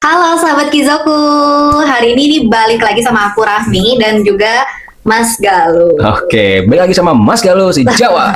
Halo sahabat Kizoku, hari ini balik lagi sama aku Rahmi dan juga Mas Galuh. Oke, balik lagi sama Mas Galuh si Jawa.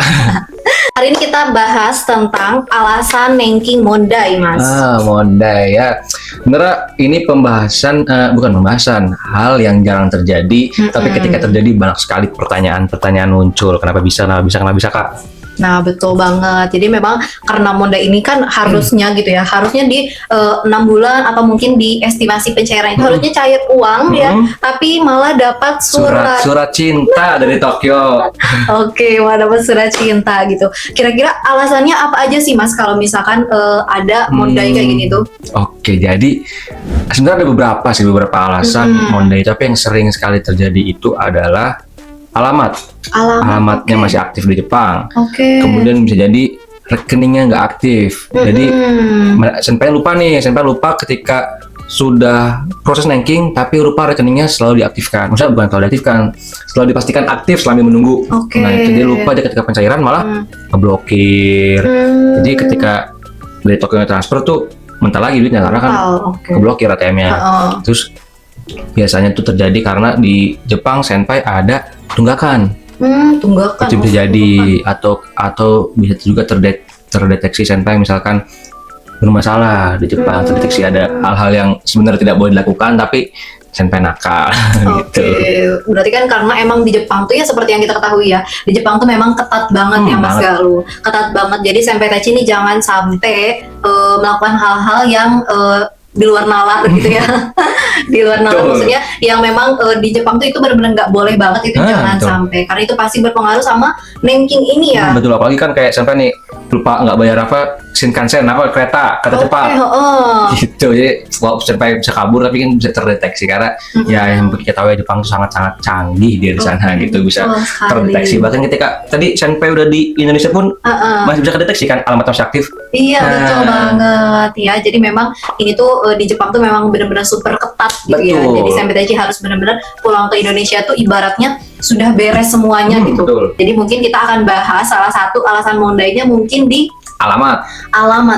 Hari ini kita bahas tentang alasan Nengking Mondai, Mas. Mondai ya. Sebenarnya ini bukan pembahasan, hal yang jarang terjadi, tapi ketika terjadi banyak sekali pertanyaan muncul. Kenapa bisa, Kak? Nah, betul banget. Jadi memang karena Mondai ini kan harusnya gitu ya, harusnya di 6 bulan atau mungkin di estimasi pencairan itu harusnya cair uang ya, tapi malah dapat surat cinta dari Tokyo. Oke, malah dapat surat cinta gitu. Kira-kira alasannya apa aja sih, Mas, kalau misalkan ada Mondai kayak gini tuh? Oke, jadi sebenarnya ada beberapa alasan Mondai, tapi yang sering sekali terjadi itu adalah alamatnya masih aktif di Jepang. Kemudian bisa jadi rekeningnya nggak aktif. Jadi senpai lupa ketika sudah proses Nengking, tapi lupa rekeningnya selalu diaktifkan. Maksudnya bukan selalu diaktifkan, selalu dipastikan aktif selama menunggu. Nah, itu dia lupa ketika pencairan malah ngeblokir. Jadi ketika dari Tokyo transfer tuh mentah lagi duitnya karena kan keblokir ATM-nya. Terus biasanya itu terjadi karena di Jepang senpai ada tunggakan. Tunggakan. Itu bisa jadi atau bisa juga terdeteksi senpai misalkan bermasalah di Jepang, terdeteksi ada hal-hal yang sebenarnya tidak boleh dilakukan tapi senpai nakal. Gitu. Berarti kan karena emang di Jepang tuh ya seperti yang kita ketahui ya, di Jepang tuh memang ketat banget ya Mas Galuh, ketat banget. Jadi senpai Tachi ini jangan sampai melakukan hal-hal yang di luar nalar gitu ya. Di luar nalar maksudnya yang memang di Jepang tuh itu benar-benar nggak boleh banget itu, jangan sampai, karena itu pasti berpengaruh sama Nengking ini ya. Betul, apalagi kan kayak sampai nih lupa nggak bayar Shinkansen kereta cepat gitu. Jadi sampai bisa kabur tapi kan bisa terdeteksi karena ya yang kita tahu ya Jepang itu sangat-sangat canggih dia di sana gitu, bisa terdeteksi. Bahkan ketika tadi senpai udah di Indonesia pun masih bisa kedeteksi kan alamat masih aktif. Iya, betul banget ya. Jadi memang ini tuh di Jepang tuh memang benar-benar super ketat gitu ya. Jadi senpai Tachi harus benar-benar pulang ke Indonesia tuh ibaratnya sudah beres semuanya gitu. Jadi mungkin kita akan bahas salah satu alasan Mondainya mungkin di alamat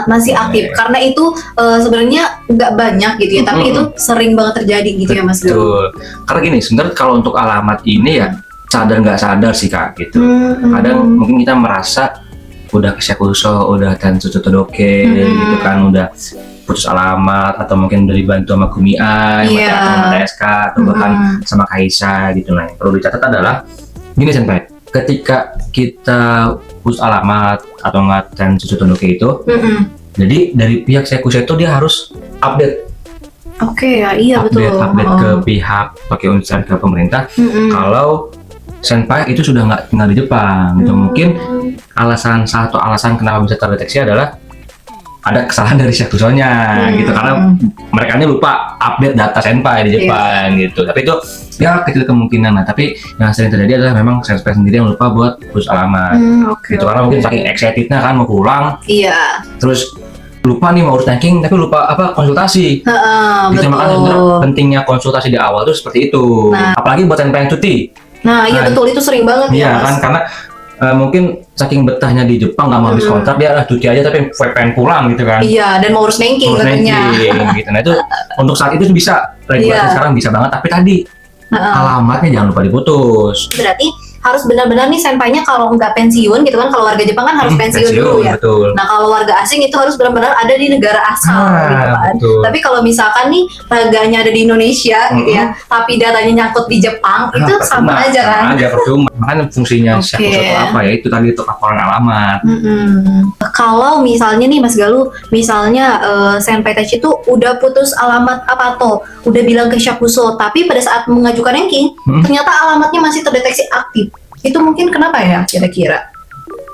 masih aktif, karena itu sebenarnya nggak banyak gitu ya, tapi itu sering banget terjadi gitu ya Mas. Betul. Karena gini, sebenarnya kalau untuk alamat ini ya sadar nggak sadar sih Kak gitu. Kadang mungkin kita merasa udah ke Shakuso, udah Tensutsu Todoke gitu kan, udah putus alamat atau mungkin udah dibantu sama Kumiai, sama TSK atau bahkan sama Kaisa gitu. Nah, yang perlu dicatat adalah gini senpai, ketika kita putus alamat atau nggak Tensutsu Todoke itu, jadi dari pihak Shakuso itu dia harus update. Betul. Update ke pihak pakai urusan ke pemerintah kalau senpai itu sudah nggak tinggal di Jepang. Itu mungkin satu alasan kenapa bisa terdeteksi adalah ada kesalahan dari Shakuso-nya gitu, karena mereka ini lupa update data senpai di Jepang gitu. Tapi itu ya kecil kemungkinan. Nah, tapi yang sering terjadi adalah memang senpai sendiri yang lupa buat putus alamat. Gitu, karena mungkin saking excitednya kan mau pulang. Terus lupa nih mau urus Nengking tapi lupa konsultasi. Gitu, makanya pentingnya konsultasi di awal tuh seperti itu. Apalagi buat senpai yang cuti. Betul, itu sering banget ya Mas. Karena mungkin saking betahnya di Jepang nggak mau habis kontrak, dia cuti aja tapi pengen pulang gitu kan. Dan mau urus Nengking katanya. Gitu. Nah, itu untuk saat itu bisa regulasi sekarang bisa banget, tapi tadi alamatnya jangan lupa diputus. Berarti harus benar-benar nih senpainya kalau nggak pensiun gitu kan, kalau warga Jepang kan harus pensiun dulu ya. Betul. Nah, kalau warga asing itu harus benar-benar ada di negara asal gitu kan. Tapi kalau misalkan nih raganya ada di Indonesia gitu ya, tapi datanya nyangkut di Jepang, itu sama aja kan. Percuma. Makanya fungsinya Shakuso apa ya, itu tadi untuk laporan alamat. Kalau misalnya nih Mas Galuh, misalnya senpai Tachi itu udah putus alamat udah bilang ke Shakuso, tapi pada saat mengajukan Nengking ternyata alamatnya masih terdeteksi aktif. Itu mungkin kenapa ya kira-kira?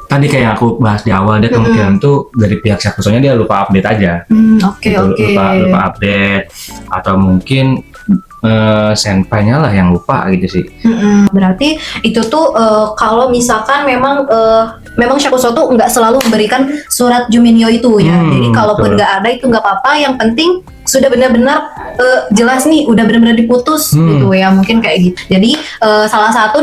Tadi kayak aku bahas di awal, dia kemungkinan tuh dari pihak Shakuso-nya dia lupa update aja. Lupa update, atau mungkin senpainya lah yang lupa gitu sih. Berarti itu tuh kalau misalkan memang Shakuso tuh nggak selalu memberikan surat Juminyo itu ya. Jadi kalaupun nggak ada itu nggak apa-apa, yang penting sudah benar-benar jelas nih, udah benar-benar diputus gitu ya, mungkin kayak gitu. Jadi salah satu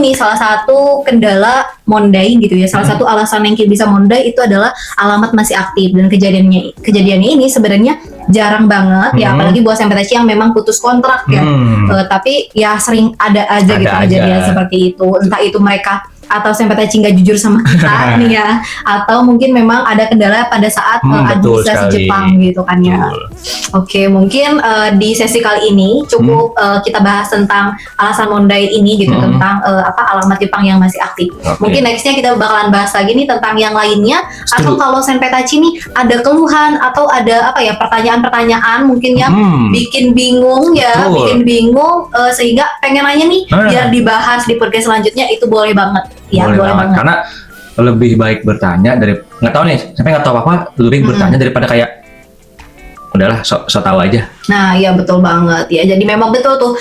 kendala Mondai gitu ya, salah satu alasan yang bisa Mondai itu adalah alamat masih aktif, dan kejadiannya ini sebenarnya jarang banget ya, apalagi buat Senpetachi yang memang putus kontrak ya. Tapi ya sering ada aja gitu kejadian seperti itu. Entah itu mereka atau Senpetachi nggak jujur sama kita nih ya, atau mungkin memang ada kendala pada saat administrasi Jepang gitu kan ya. Oke, mungkin di sesi kali ini cukup kita bahas tentang alasan Mondai ini gitu, tentang alamat Jepang yang masih aktif. Mungkin nextnya kita bakalan bahas lagi nih tentang yang lainnya, atau kalau Senpetachi nih ada keluhan atau ada pertanyaan-pertanyaan mungkin yang bikin bingung ya, sehingga pengen nanya nih biar dibahas di podcast selanjutnya, itu boleh banget. Ya, boleh banget. Karena lebih baik bertanya dari nggak tahu nih, sampai nggak tahu apa, lebih bertanya daripada kayak udahlah so tahu aja. Nah, ya betul banget ya. Jadi memang betul tuh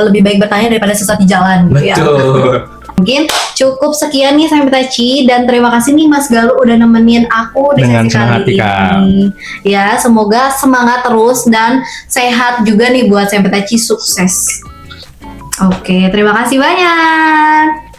lebih baik bertanya daripada sesat di jalan gitu ya. Mungkin cukup sekian nih Senpetachi, dan terima kasih nih Mas Galuh udah nemenin aku di sesi kali ini. Ya, semoga semangat terus dan sehat juga nih buat Senpetachi, sukses. Oke, terima kasih banyak.